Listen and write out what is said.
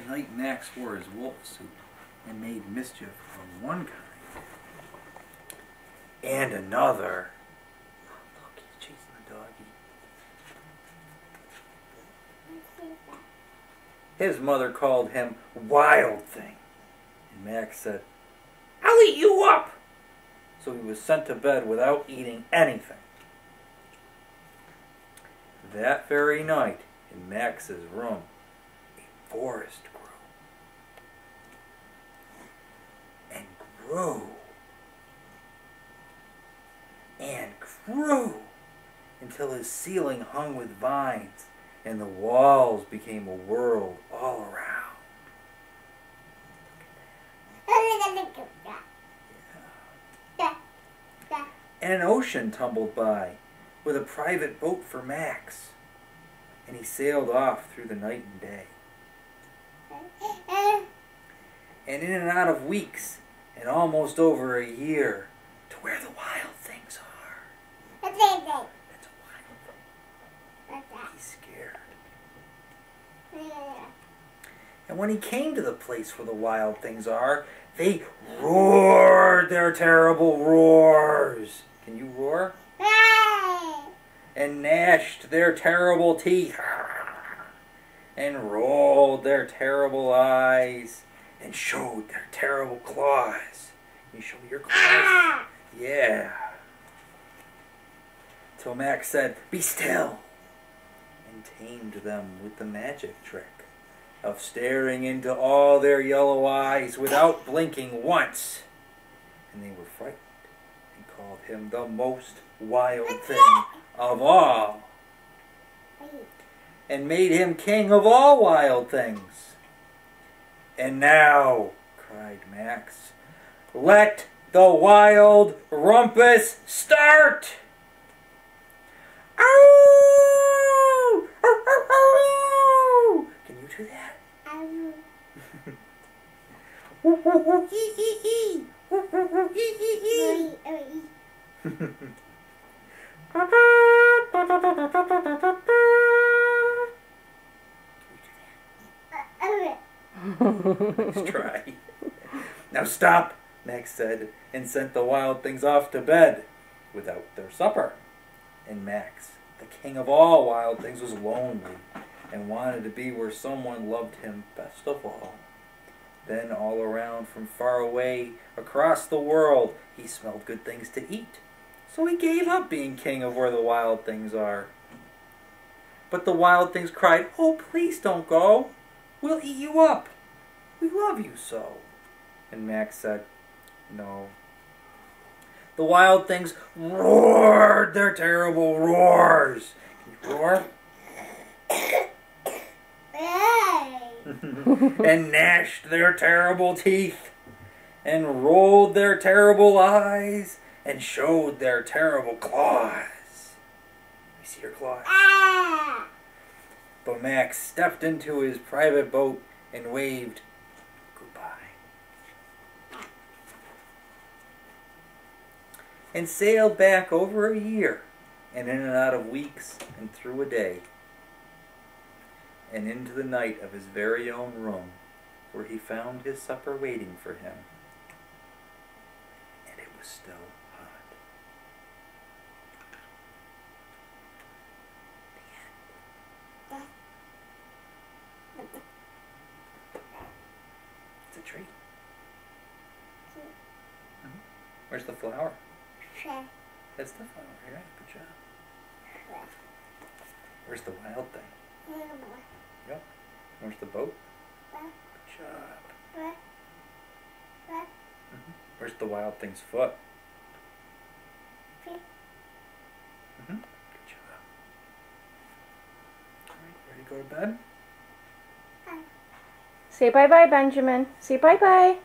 Tonight Max wore his wolf suit and made mischief of one kind and another. Oh, look, he's chasing the doggy. His mother called him Wild Thing, and Max said, "I'll eat you up!" So he was sent to bed without eating anything. That very night, in Max's room, a forest grew. And grew. And grew. Until his ceiling hung with vines, and the walls became a world all around. And an ocean tumbled by, with a private boat for Max, and he sailed off through the night and day. And in and out of weeks, and almost over a year, to where the wild things are. That's a wild thing. He's scared. And when he came to the place where the wild things are, they roared their terrible roars. Can you roar? And gnashed their terrible teeth, and rolled their terrible eyes, and showed their terrible claws. Can you show me your claws? Yeah. Till Max said, "Be still," and tamed them with the magic trick of staring into all their yellow eyes without blinking once. And they were frightened and called him the most wild thing of all, and made him king of all wild things. And now, cried Max, let the wild rumpus start! Ow! Ow, ow, ow! Can you do that? Let's try. Now stop, Max said, and sent the wild things off to bed without their supper. And Max, the king of all wild things, was lonely and wanted to be where someone loved him best of all. Then all around from far away, across the world, he smelled good things to eat. So he gave up being king of where the wild things are. But the wild things cried, "Oh, please don't go. We'll eat you up. We love you so." And Max said, "No." The wild things roared their terrible roars. Can you roar? And gnashed their terrible teeth, and rolled their terrible eyes, and showed their terrible claws. You see your claws? But Max stepped into his private boat and waved goodbye, and sailed back over a year, and in and out of weeks, and through a day, and into the night of his very own room, where he found his supper waiting for him, and it was still hot. It's a tree. Where's the flower? That's the flower. Yeah, good job. Where's the wild thing? Yep. Where's the boat? Good job. Where's the wild thing's foot? Good job. Alright, ready to go to bed? Say bye-bye, Benjamin. Say bye-bye.